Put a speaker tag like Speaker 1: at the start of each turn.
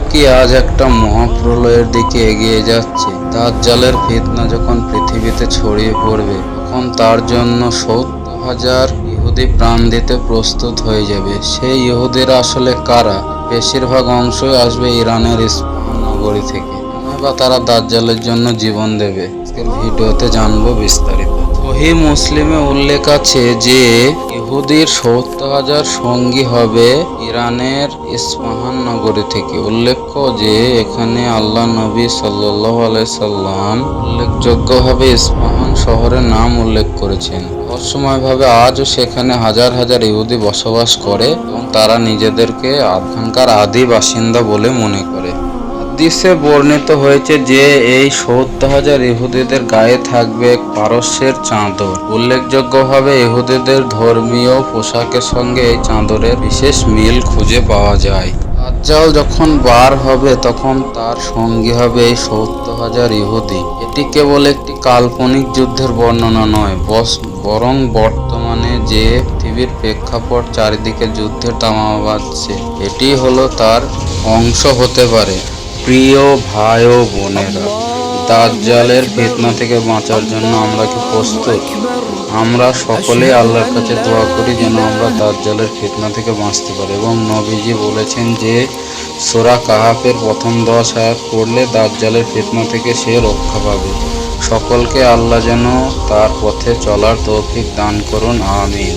Speaker 1: কি আজ একটা মহাপ্রলয়ের দিকে এগিয়ে যাচ্ছে। দাজ্জালের ফিতনা যখন পৃথিবীতে ছড়িয়ে পড়বে তখন তার জন্য 70,000 ইহুদি প্রাণ দিতে প্রস্তুত হয়ে যাবে। সেই ইহুদিরা আসলে কারা? বেশিরভাগ অংশই আসবে ইরানের ইস্পাহান নগরী থেকে। বা তারা দাজ্জালের জন্য জীবন দেবে। আজকের ভিডিওতে জানবো বিস্তারিত। সহিহ মুসলিমে উল্লেখ আছে যে ইহুদির 70,000 সঙ্গী হবে ইরানের ইস্পাহান নগরী থেকে। উল্লেখ্য যে এখানে আল্লাহ নবী সাল্লাল্লাহু আলাইহি সাল্লাম উল্লেখযোগ্যভাবে ইস্পাহান শহরের নাম উল্লেখ করেছেন। রহস্যময়ভাবে আজও সেখানে হাজার হাজার ইহুদি বসবাস করে এবং তারা নিজেদেরকে এখানকার আদি বাসিন্দা বলে মনে করে। হাদিসে বর্ণিত হয়েছে যে এই 70,000 ইহুদিদের গায়ে থাকবে পারস্যের চাদর। উল্লেখযোগ্যভাবে ইহুদিদের ধর্মীয় পোশাকের সঙ্গে এই চাদরের বিশেষ মিল খুঁজে পাওয়া যায়। দাজ্জাল যখন বার হবে তখন তার সঙ্গী হবে এই 70,000 ইহুদি। এটি কেবল একটি কাল্পনিক যুদ্ধের বর্ণনা নয়, বরং বর্তমানে যে পৃথিবীর প্রেক্ষাপট, চারিদিকে যুদ্ধের দামামা বাজছে, এটি হলো তার অংশ হতে পারে। প্রিয় ভাই ও বোনেরা, দাজ্জালের ফিতনা থেকে বাঁচার জন্য আমরা কি প্রস্তুত? আমরা সকলেই আল্লাহর কাছে দোয়া করি যেন আমরা দাজ্জালের ফিতনা থেকে বাঁচতে পারি। এবং নবীজি বলেছেন যে সূরা কাহাফের প্রথম 10 আয়াত পড়লে দাজ্জালের ফিতনা থেকে সে রক্ষা পাবে। সকলকে আল্লাহ যেন তার পথে চলার তৌফিক দান করুন, আমিন।